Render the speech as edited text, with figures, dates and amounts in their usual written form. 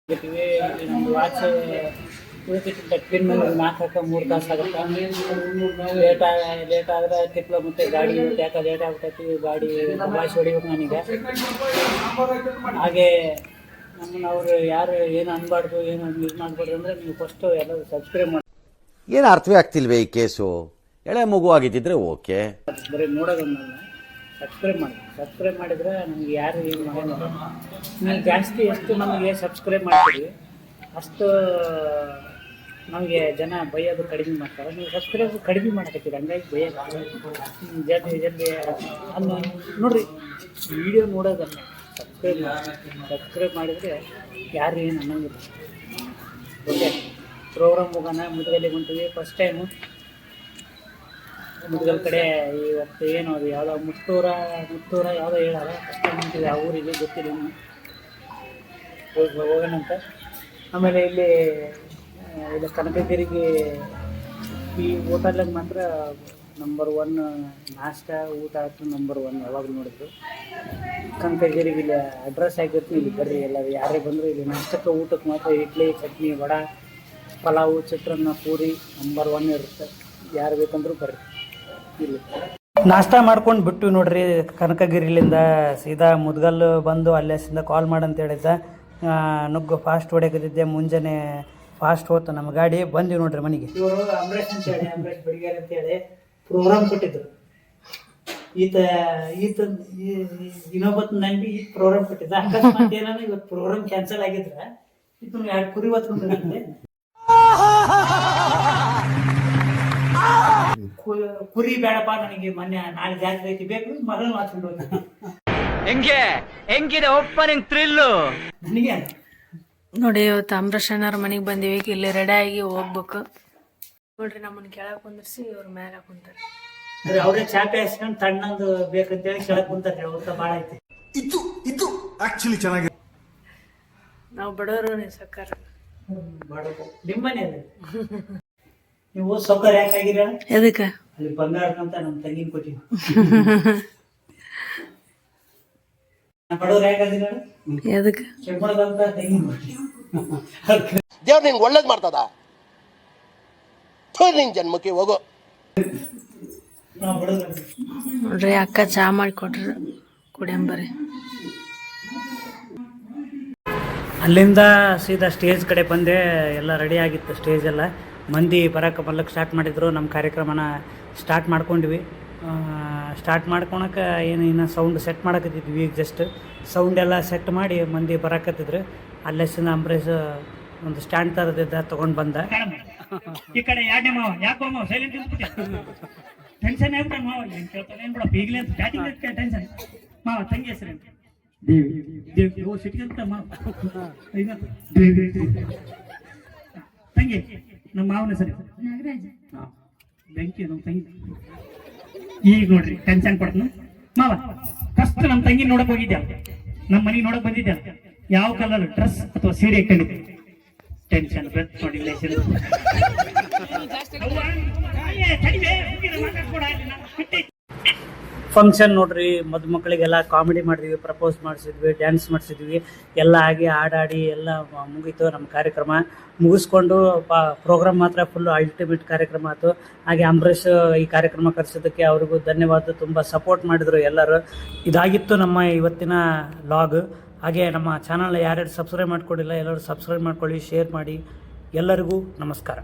ನಮ್ದು watch ಉಳಿತಿತ್ತು pin 4-3 ತಾಸು ಆಗುತ್ತೆ. ಲೇಟ್ ಆದರೆ ತಿಪ್ಪಲ ಮತ್ತೆ ಗಾಡಿ ಇರುತ್ತೆ. ಯಾಕೆ ಲೇಟ್ ಆಗ್ಬಿಟ್ಟೈತಿ, ಗಾಡಿ ಭಾಷೆ ಹೊಡಿಬೇಕು ನನಗೆ. ಹಾಗೆ ನಮ್ಮನ್ನು ಅವರು ಯಾರು ಏನು ಅನ್ಬಾರ್ದು, ಏನು ಇದು ಮಾಡಬಾರ್ದು ಅಂದರೆ ನೀವು ಫಸ್ಟು ಎಲ್ಲರೂ ಸಬ್ಸ್ಕ್ರೈಬ್ ಮಾಡಿ. ಏನು ಅರ್ಥವೇ ಆಗ್ತಿಲ್ವೇ ಈ ಕೇಸು? ಎಳೆ ಮಗು ಆಗಿದ್ದಿದ್ರೆ ಓಕೆ, ಬರೀ ನೋಡೋದನ್ನಲ್ಲ, ಸಬ್ಸ್ಕ್ರೈಬ್ ಮಾಡಿದರೆ ನಮಗೆ ಯಾರು ಏನು ಮಾಡೋಣ. ನೀವು ಜಾಸ್ತಿ ಎಷ್ಟು ನಮಗೆ ಸಬ್ಸ್ಕ್ರೈಬ್ ಮಾಡ್ತೀವಿ ಅಷ್ಟು ನಮಗೆ ಜನ ಬೈಯೋದು ಕಡಿಮೆ ಮಾಡ್ತಾರೆ. ನೀವು ಸಬ್ಸ್ಕ್ರೈಬ್ ಕಡಿಮೆ ಮಾಡಕತ್ತೀರಿ, ಹಂಗಾಗಿ ಬೈಯೋದು ಜಲ್ದಿ ಅನ್ನು ನೋಡಿರಿ. ವಿಡಿಯೋ ನೋಡೋದನ್ನ ಸಬ್ಸ್ಕ್ರೈಬ್ ಮಾಡಿದರೆ ಯಾರು ಏನು ಅನ್ನೋಂಗಿಲ್ಲ. ಓಕೆ, ಪ್ರೋಗ್ರಾಮ್ ಹೋಗೋಣ. ಮುದ್ಗಲ್ಲಿಗೆ ಹೊಂತೀವಿ ಫಸ್ಟ್ ಟೈಮು. ಮುದ್ಗಲ್ ಕಡೆ ಇವತ್ತು ಏನು ಅದು ಯಾವುದೋ ಮುತ್ತೂರ ಯಾವುದೋ ಹೇಳಾರ. ಫಸ್ಟ್ ಟೈಮ್ ಹೊಂತೀವಿ ಆ ಊರಿಗೆ, ಗೊತ್ತಿಲ್ಲ ಇನ್ನು. ಹೋಗೋಣಂತ. ಆಮೇಲೆ ಇಲ್ಲಿ ಕನಕಗಿರಿಗೆ ಈ ಹೋಟೆಲ್ಗೆ ಮಾತ್ರ ನಂಬರ್ 1 ನಾಷ್ಟ ಊಟ ಆಯ್ತು. ನಂಬರ್ 1 ಯಾವಾಗಲೂ ನೋಡಿದ್ರು. ಕನಕಗಿರಿಗೆ ಇಲ್ಲಿ ಅಡ್ರೆಸ್ ಆಗಿರ್ತೀನಿ, ಇಲ್ಲಿ ಬರ್ರಿ ಎಲ್ಲರೂ ಯಾರೇ ಬಂದರೂ ಇಲ್ಲಿ ನಾಷ್ಟಕ್ಕೆ ಊಟಕ್ಕೆ ಮಾತ್ರ ಇಡ್ಲಿ, ಚಟ್ನಿ, ವಡೆ, ಪಲಾವು, ಚಿತ್ರಾನ್ನ, ಪೂರಿ ನಂಬರ್ 1 ಇರುತ್ತೆ. ಯಾರು ಬೇಕಂದ್ರೂ ಬರ್ರಿ ಇಲ್ಲಿ. ನಾಷ್ಟ ಮಾಡ್ಕೊಂಡು ಬಿಟ್ಟು ನೋಡ್ರಿ. ಕನಕಗಿರಿಲಿಂದ ಸೀದಾ ಮುದ್ಗಲ್ ಬಂದು ಅಲ್ಲಿಂದ ಕಾಲ್ ಮಾಡಂತ ಹೇಳಿದ್ದ. ನುಗ್ಗು ಫಾಸ್ಟ್ ಹೊಡೆಕತ್ತಿದ್ದೆ. ಮುಂಜಾನೆ ಫಾಸ್ಟ್ ಹೋತು ನಮ್ಮ ಗಾಡಿ. ಬಂದಿವಿ ನೋಡ್ರಿ ಮನೆಗೆ. ಇವರು ಅಂಬರೀಷ್ ಅಂತೇಳಿ, ಅಂಬರೀಷ್ ಬಡಿಗೇರ್ ಅಂತೇಳಿ ಪ್ರೋಗ್ರಾಮ್ ಕೊಟ್ಟಿದ್ರು. ಈತ ಇನ್ನೊಬ್ಬತ್ತು ನಂಬಿ ಈ ಪ್ರೋಗ್ರಾಮ್ ಕೊಟ್ಟಿದ್ದ. ಅಕಸ್ಮಾತ್ ಏನಾದ್ರು ಇವತ್ತು ಪ್ರೋಗ್ರಾಮ್ ಕ್ಯಾನ್ಸಲ್ ಆಗಿದ್ರೆ ಇದು 2 ಕುರಿ ಹೊತ್ಕೊಂಡಿದ್ದೆ. ಕುರಿ ಬೇಡಪ್ಪ ನನಗೆ, ಮೊನ್ನೆ ನಾಳೆ ಜಾತ್ರೆ ಐತಿ, ಬೇಕು ಮರಳು ಹಾಕೊಂಡು ಹೋಗ್ತೀನಿ. ಹೆಂಗಿದೆ ಓಪನಿಂಗ್ ಥ್ರಿಲ್ಲು ನನಗೆ. ನೋಡಿ, ಇವತ್ತು ಅಂಬರೀಷ್ ಅಣ್ಣವ್ರ ಮನೆಗೆ ಬಂದಿವಿ. ಇಲ್ಲಿ ರೆಡಿ ಆಗಿ ಹೋಗ್ಬೇಕು ನೋಡ್ರಿ. ನಮ್ಮನ್ನ ಕೆಳಗೆ ಕುಂದಿರ್ಸಿ ಇವ್ರ ಮೇಲೆ ಕುಂತಾರೆ. ಅವ್ರೇ ಚಾಪೆ ಹಾಸ್ಕೊಂಡು ತಣ್ಣಂದು ಬೇಕಂತೇಳಿ ಕೆಳಗೆ ಕುಂತಾರೆ. ಊಟ ಭಾಳ ಐತಿ. ಇದು ಆಕ್ಚುಲಿ ಚೆನ್ನಾಗಿದೆ. ನಾವು ಬಡವರು, ನೀವು ಸಕ್ಕರ ಬಡವರು. ನಿಮ್ಮ ಮನೆಯಲ್ಲಿ ನೀವು ಸೌಕರ್ಯ ಯಾಕಾಗಿರ? ಎದಕ್ಕೆ? ಅಲ್ಲಿ ಬಂಗಾರಕ್ಕಂತ ನಮ್ಮ ತಂಗಿನ ಕೊಟ್ಟಿವಿ. ಬಡವ್ರು ಯಾಕಾಗಿರ? ಎದಕ್ಕೆ? ಕೆಂಪಳದಂತ ತಂಗಿನ ಕೊಟ್ಟಿವಿ. ದೇವ್ರು ನಿಂಗೆ ಒಳ್ಳೇದು ಮಾಡ್ತದ. ನಿನ್ ಜನ್ಮಕ್ಕೆ ಹೋಗೋ. ನೋಡ್ರಿ, ಅಕ್ಕ ಚಾ ಮಾಡಿಕೊಟ್ರು, ಕುಡಿಯಂಬರಿ. ಅಲ್ಲಿಂದ ಸೀದಾ ಸ್ಟೇಜ್ ಕಡೆ ಬಂದೆ. ಎಲ್ಲ ರೆಡಿ ಆಗಿತ್ತು ಸ್ಟೇಜ್ ಎಲ್ಲ. ಮಂದಿ ಬರಕ್ಕೆ ಬರ್ಲಕ್ಕೆ ಸ್ಟಾರ್ಟ್ ಮಾಡಿದ್ರು. ನಮ್ಮ ಕಾರ್ಯಕ್ರಮನ ಸ್ಟಾರ್ಟ್ ಮಾಡ್ಕೊಂಡ್ವಿ. ಸ್ಟಾರ್ಟ್ ಮಾಡ್ಕೊಳಕ್ಕೆ ಇನ್ನು ಸೌಂಡ್ ಸೆಟ್ ಮಾಡಕತ್ತಿದ್ವಿ. ಈಗ ಜಸ್ಟ್ ಸೌಂಡ್ ಎಲ್ಲ ಸೆಟ್ ಮಾಡಿ ಮಂದಿ ಬರಕತ್ತಿದ್ರು. ಅಲ್ಲೆಸಿಂದ ಅಂಬರೀಷ್ ಒಂದು ಸ್ಟ್ಯಾಂಡ್ ಥರದಿದ್ದ ತೊಗೊಂಡು ಬಂದ. ಈ ಕಡೆ 2ನೇ ಮಾವ. ಯಾಕೋ ಮಾವ ಸೈಲೆಂಟ್ ಟೆನ್ಷನ್ ಆಗ್ಬಿಟ್ಟ ಮಾವ. ಏನು ಕೇಳ್ತಾನೆ ಏನು ಬಿಡಪ್ಪ, ಈಗಲೇ ಅಂತ ಸ್ಟಾರ್ಟಿಂಗ್ ಟೆನ್ಷನ್. ಮಾವ ತಂಗಿ ಹೆಸರು ದೇವಿ. ಓ ಸಿಟ್ಕಂತ ಮಾವ ತಂಗಿ. ನಮ್ಮ ಮಾವನ ಹೆಸರು ಹಾಂ ಬೆಂಕಿ. ನಮ್ಮ ತಂಗಿ ಈಗ ನೋಡ್ರಿ ಟೆನ್ಷನ್ ಪಡ್ತಾನ ಮಾವ. ಫಸ್ಟ್ ನಮ್ಮ ತಂಗಿ ನೋಡಕ್ ಹೋಗಿದ್ದೆ, ನಮ್ಮ ಮನೆಗೆ ನೋಡಕ್ ಬಂದಿದ್ದೆ. ಯಾವ ಕಲರ್ ಡ್ರೆಸ್ ಅಥವಾ ಸೀರೆ ಹಾಕೊಂಡಿದ್ದೆ? ಟೆನ್ಷನ್ ನೋಡಿಲ್ಲ. ಫಂಕ್ಷನ್ ನೋಡ್ರಿ, ಮಕ್ಕಳಿಗೆಲ್ಲ ಕಾಮಿಡಿ ಮಾಡಿದ್ವಿ, ಪ್ರಪೋಸ್ ಮಾಡಿಸಿದ್ವಿ, ಡ್ಯಾನ್ಸ್ ಮಾಡಿಸಿದ್ವಿ, ಎಲ್ಲ ಆಗಿ ಹಾಡಾಡಿ ಎಲ್ಲ ಮುಗೀತು. ನಮ್ಮ ಕಾರ್ಯಕ್ರಮ ಮುಗಿಸ್ಕೊಂಡು ಪ್ರೋಗ್ರಾಮ್ ಮಾತ್ರ ಫುಲ್ಲು ಅಲ್ಟಿಮೇಟ್ ಕಾರ್ಯಕ್ರಮ ಆಯಿತು. ಹಾಗೆ ಅಂಬರೀಷ್ ಈ ಕಾರ್ಯಕ್ರಮ ಕರೆಸೋದಕ್ಕೆ ಅವ್ರಿಗೂ ಧನ್ಯವಾದ. ತುಂಬ ಸಪೋರ್ಟ್ ಮಾಡಿದರು ಎಲ್ಲರೂ. ಇದಾಗಿತ್ತು ನಮ್ಮ ಇವತ್ತಿನ ಲಾಗ್. ಹಾಗೆ ನಮ್ಮ ಚಾನಲ್ ಯಾರ್ಯಾರು ಸಬ್ಸ್ಕ್ರೈಬ್ ಮಾಡ್ಕೊಂಡಿಲ್ಲ ಎಲ್ಲರೂ ಸಬ್ಸ್ಕ್ರೈಬ್ ಮಾಡ್ಕೊಳ್ಳಿ, ಶೇರ್ ಮಾಡಿ. ಎಲ್ಲರಿಗೂ ನಮಸ್ಕಾರ.